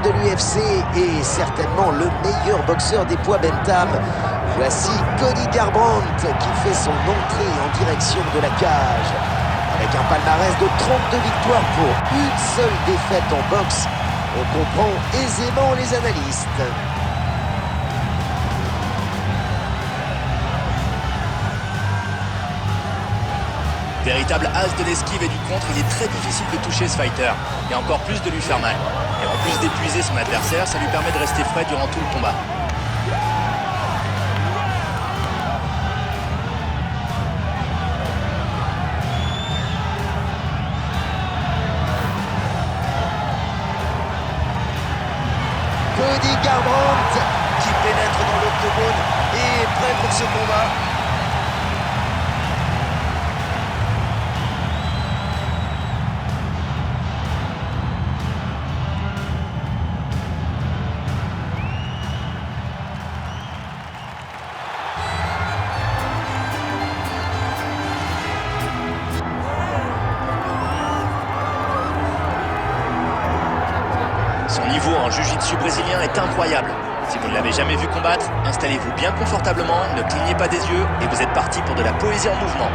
de l'UFC et certainement le meilleur boxeur des poids Bantam. Voici Cody Garbrandt qui fait son entrée en direction de la cage. Avec un palmarès de 32 victoires pour une seule défaite en boxe, on comprend aisément les analystes. Véritable as de l'esquive et du contre, il est très difficile de toucher ce fighter, et encore plus de lui faire mal. Et en plus d'épuiser son adversaire, ça lui permet de rester frais durant tout le combat. Cody Garbrandt qui pénètre dans l'octogone et est prêt pour ce combat. Son niveau en jiu-jitsu brésilien est incroyable. Si vous ne l'avez jamais vu combattre, installez-vous bien confortablement, ne clignez pas des yeux et vous êtes parti pour de la poésie en mouvement.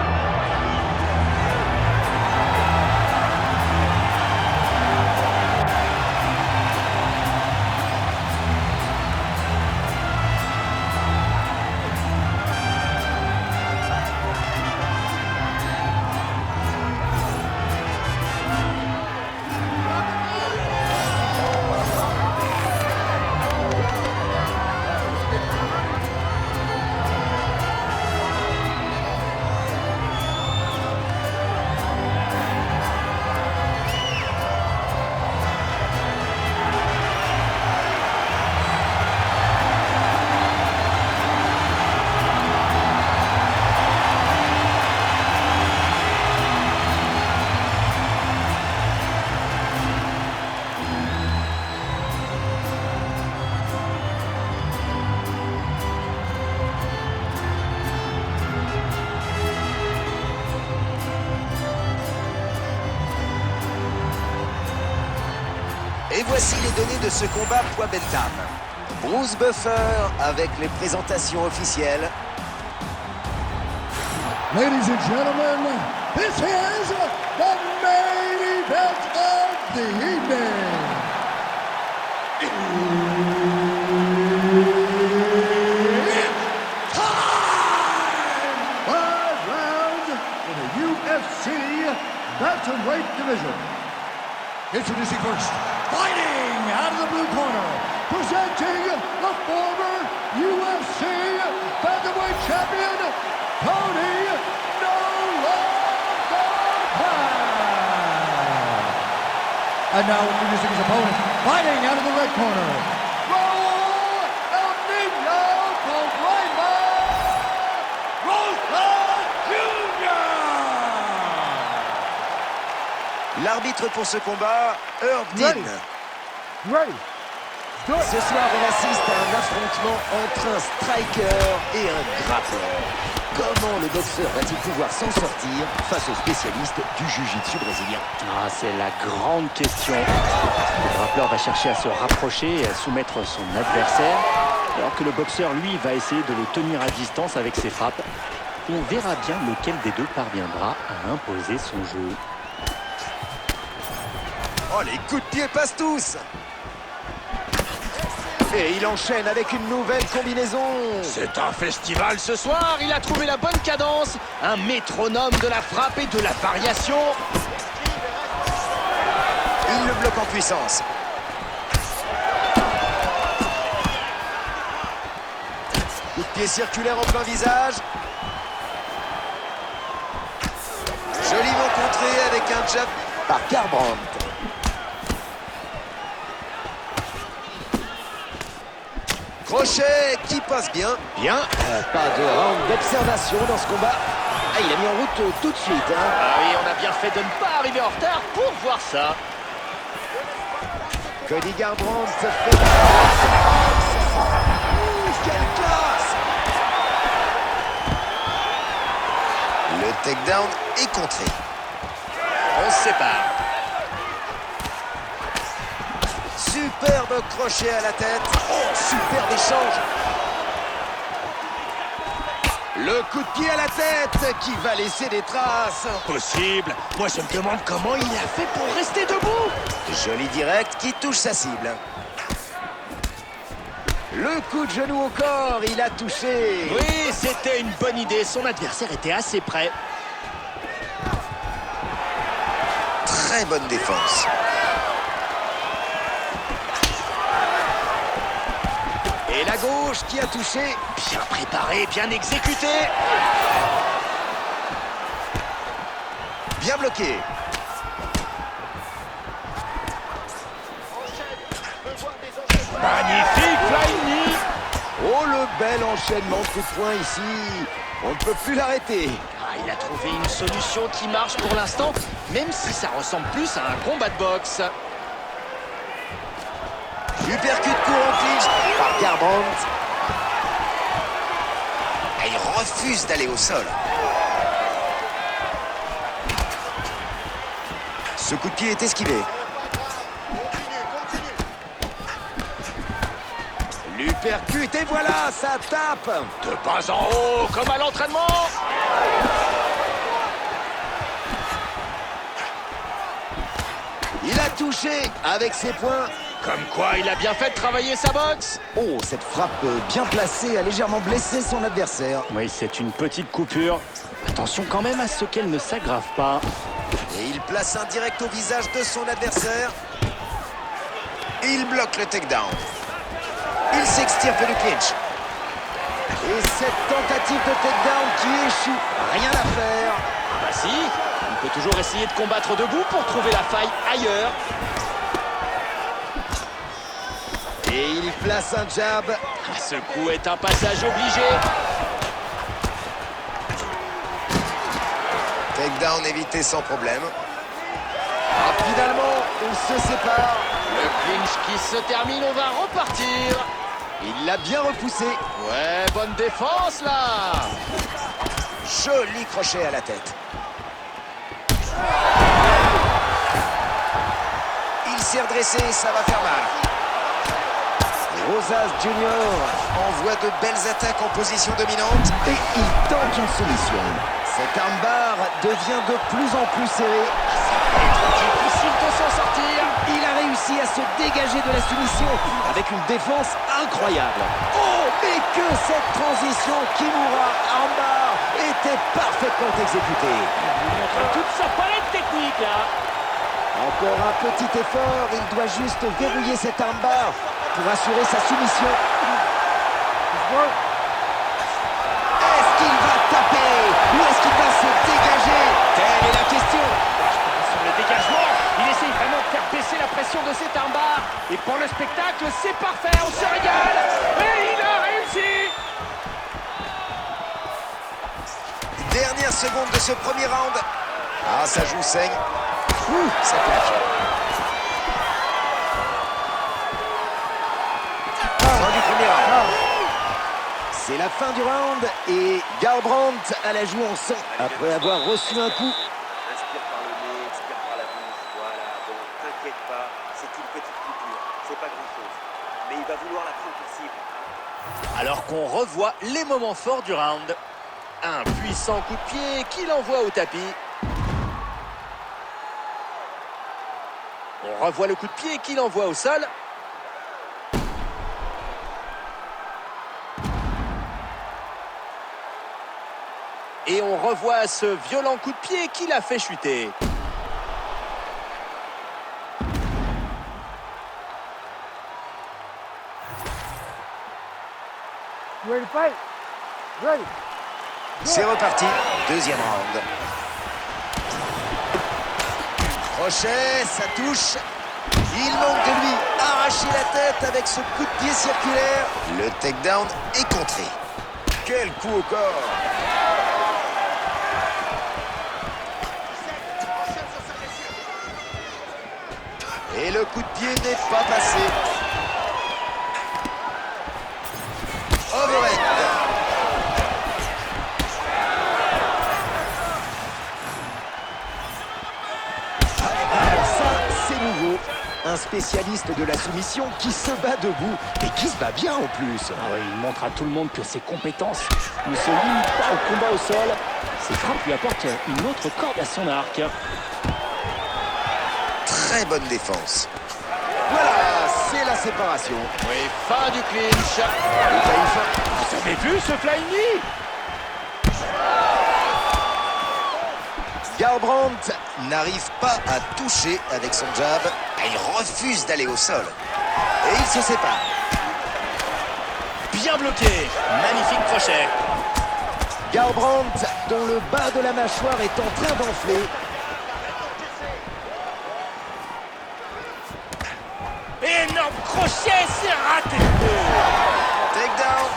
Et voici les données de ce combat poids Bantam. Bruce Buffer avec les présentations officielles. Ladies and gentlemen, this is the main event of the evening. It's time! 5 rounds in the UFC Bantamweight division. Introducing first, fighting out of the blue corner, presenting the former UFC Bantamweight champion, Cody "No Longer" Brown. And now introducing his opponent, fighting out of the red corner, Raul El Niño Colgrima Rosa Jr. L'arbitre pour ce combat, Herb Dean. Ce soir, on assiste à un affrontement entre un striker et un grappleur. Comment le boxeur va-t-il pouvoir s'en sortir face au spécialiste du jiu-jitsu brésilien? Ah, c'est la grande question. Le grappleur va chercher à se rapprocher et à soumettre son adversaire, alors que le boxeur, lui, va essayer de le tenir à distance avec ses frappes. On verra bien lequel des deux parviendra à imposer son jeu. Oh, les coups de pied passent tous! Et il enchaîne avec une nouvelle combinaison. C'est un festival ce soir, il a trouvé la bonne cadence, un métronome de la frappe et de la variation. Il le bloque en puissance. Coup de pied circulaire en plein visage. Joliment contré avec un jab par Garbrandt. Crochet qui passe bien. Bien. Pas de round d'observation dans ce combat. Ah, il a mis en route tout de suite. Ah oui, on a bien fait de ne pas arriver en retard pour voir ça. Cody Garbrandt se fait... Quelle classe! Le takedown est contré. On se sépare. Superbe crochet à la tête. Oh, superbe échange. Le coup de pied à la tête qui va laisser des traces. Possible. Moi, je me demande comment il a fait pour rester debout. Joli direct qui touche sa cible. Le coup de genou au corps, il a touché. Oui, c'était une bonne idée. Son adversaire était assez près. Très bonne défense. Et la gauche qui a touché. Bien préparé, bien exécuté. Bien bloqué. Magnifique flying knee. Oh, le bel enchaînement de coups de poing ici. On ne peut plus l'arrêter. Ah, il a trouvé une solution qui marche pour l'instant, même si ça ressemble plus à un combat de boxe. Uppercut court en clinch par Garbrandt. Et il refuse d'aller au sol. Ce coup de pied est esquivé. L'uppercut et voilà, ça tape. De bas en haut, comme à l'entraînement. Il a touché avec ses poings. Comme quoi, il a bien fait de travailler sa boxe. Oh, cette frappe bien placée a légèrement blessé son adversaire. Oui, c'est une petite coupure. Attention quand même à ce qu'elle ne s'aggrave pas. Et il place un direct au visage de son adversaire. Et il bloque le takedown. Il s'extirpe du clinch. Et cette tentative de takedown qui échoue. Rien à faire. Bah si, il peut toujours essayer de combattre debout pour trouver la faille ailleurs. Et il place un jab. Ah, ce coup est un passage obligé. Takedown évité sans problème. Ah, finalement, ils se séparent. Le clinch qui se termine, on va repartir. Il l'a bien repoussé. Ouais, bonne défense là. Joli crochet à la tête. Il s'est redressé, ça va faire mal. Rosas Junior envoie de belles attaques en position dominante et il tente une solution. Cet armbar devient de plus en plus serré. Difficile de s'en sortir. Il a réussi à se dégager de la soumission avec une défense incroyable. Oh, mais que cette transition Kimura armbar était parfaitement exécutée. Il montre toute sa palette technique là. Encore un petit effort, il doit juste verrouiller cet armbar pour assurer sa soumission. Est-ce qu'il va taper ou est-ce qu'il va se dégager? Telle est la question. Sur le dégagement, il essaye vraiment de faire baisser la pression de cet armbar. Et pour le spectacle, c'est parfait, on se régale. Et il a réussi. Dernière seconde de ce premier round. Ah, ça joue saigne. Ouh, ça claque. Fin du premier round. C'est la fin du round et Garbrandt a la joue en sang après avoir reçu un coup. Inspire par le nez, expire par la bouche. Voilà, bon, t'inquiète pas, c'est une petite coupure, c'est pas grand-chose. Mais il va vouloir la prendre pour cible. Alors qu'on revoit les moments forts du round. Un puissant coup de pied qu'il envoie au tapis. On revoit le coup de pied qu'il envoie au sol. Et on revoit ce violent coup de pied qu'il a fait chuter. C'est reparti, deuxième round. Crochet, ça touche. Il manque de lui arracher la tête avec ce coup de pied circulaire. Le takedown est contré. Quel coup au corps. Et le coup de pied n'est pas passé. Overhead. Ça, c'est nouveau. Un spécialiste de la soumission qui se bat debout et qui se bat bien en plus. Ah ouais, il montre à tout le monde que ses compétences ne se limitent pas au combat au sol. Ses frappes lui apportent une autre corde à son arc. Très bonne défense. Voilà, c'est la séparation. Oui, fin du clinch. Vous avez vu ce flying knee? Garbrandt n'arrive pas à toucher avec son jab. Il refuse d'aller au sol. Et il se sépare. Bien bloqué. Magnifique crochet. Garbrandt, dont le bas de la mâchoire est en train d'enfler. Énorme crochet, c'est raté. Takedown.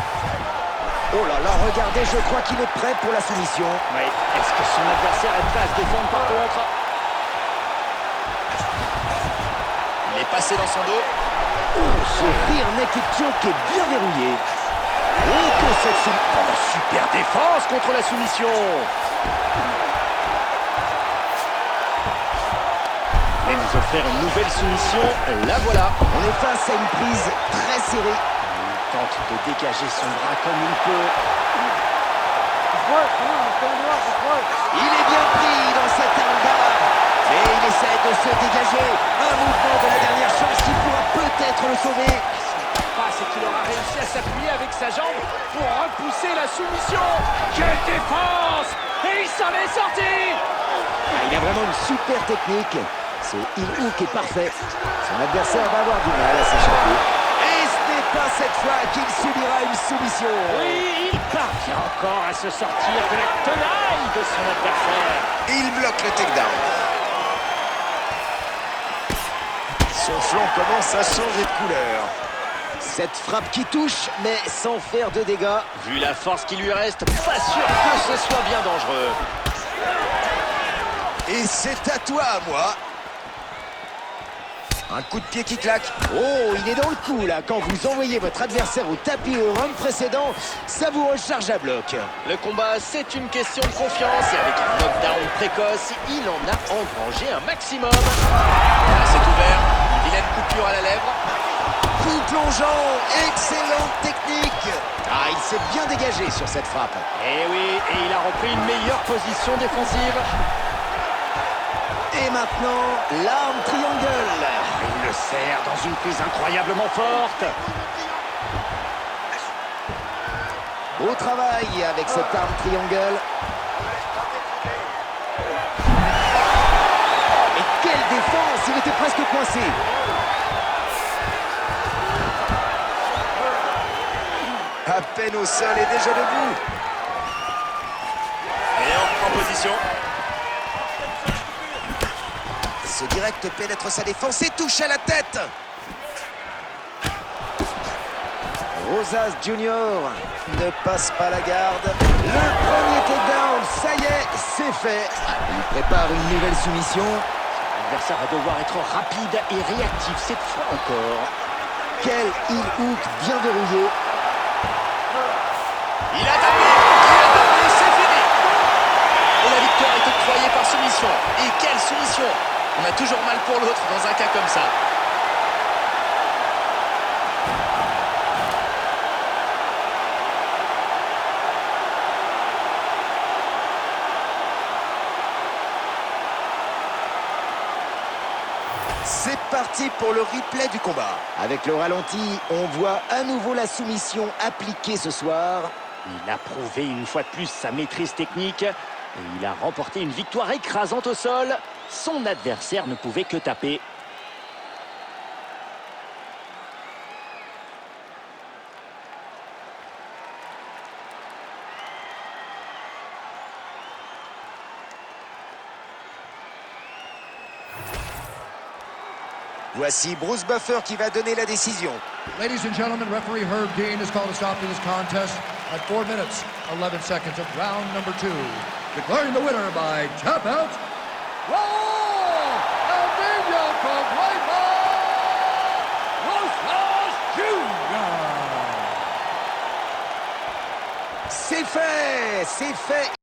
Oh là là, regardez, je crois qu'il est prêt pour la soumission. Oui. Est-ce que son adversaire est prêt à se défendre par contre? Il est passé dans son dos. Oh, ce rear naked choke est bien verrouillé. Oh, que cette soumission! Oh, super défense contre la soumission! Et nous offrir une nouvelle soumission, la voilà. On est face à une prise très serrée. Il tente de dégager son bras comme il peut. Il est bien pris dans cette arme-barre. Mais il essaie de se dégager. Un mouvement de la dernière chance qui pourra peut-être le sauver. C'est qu'il aura réussi à s'appuyer avec sa jambe pour repousser la soumission. Quelle défense! Et il s'en est sorti! Il a vraiment une super technique. Ce heel hook est parfait. Son adversaire va avoir du mal à s'échapper. Et ce n'est pas cette fois qu'il subira une soumission. Oui, il parvient encore à se sortir de la tenaille de son adversaire. Il bloque le takedown. Son flanc commence à changer de couleur. Cette frappe qui touche, mais sans faire de dégâts. Vu la force qui lui reste, pas sûr que ce soit bien dangereux. Et c'est à toi, à moi. Un coup de pied qui claque. Oh, il est dans le coup, là. Quand vous envoyez votre adversaire au tapis au round précédent, ça vous recharge à bloc. Le combat, c'est une question de confiance. Et avec un knockdown précoce, il en a engrangé un maximum. Là, c'est ouvert. Une vilaine coupure à la lèvre. Coup plongeant, excellente technique. Ah, il s'est bien dégagé sur cette frappe. Et oui, et il a repris une meilleure position défensive. Et maintenant, l'arme triangle. Il le serre dans une prise incroyablement forte. Beau travail avec cette arme triangle. Et quelle défense! Il était presque coincé. À peine au sol et déjà debout. Et on prend position. Ce direct pénètre sa défense et touche à la tête. Rosas Junior ne passe pas la garde. Le premier takedown, ça y est, c'est fait. Il prépare une nouvelle soumission. L'adversaire va devoir être rapide et réactif cette fois encore. Quel heel hook bien verrouillé. Il a tapé, c'est fini. Et la victoire est octroyée par soumission. Et quelle soumission! On a toujours mal pour l'autre dans un cas comme ça. C'est parti pour le replay du combat. Avec le ralenti, on voit à nouveau la soumission appliquée ce soir. Il a prouvé une fois de plus sa maîtrise technique et il a remporté une victoire écrasante au sol. Son adversaire ne pouvait que taper. Voici Bruce Buffer qui va donner la décision. Ladies and gentlemen, referee Herb Dean has called a stop to this contest at 4 minutes, 11 seconds of round number 2. Declaring the winner by tap out, Raul El Niño Problema Rosas Jr. C'est fait,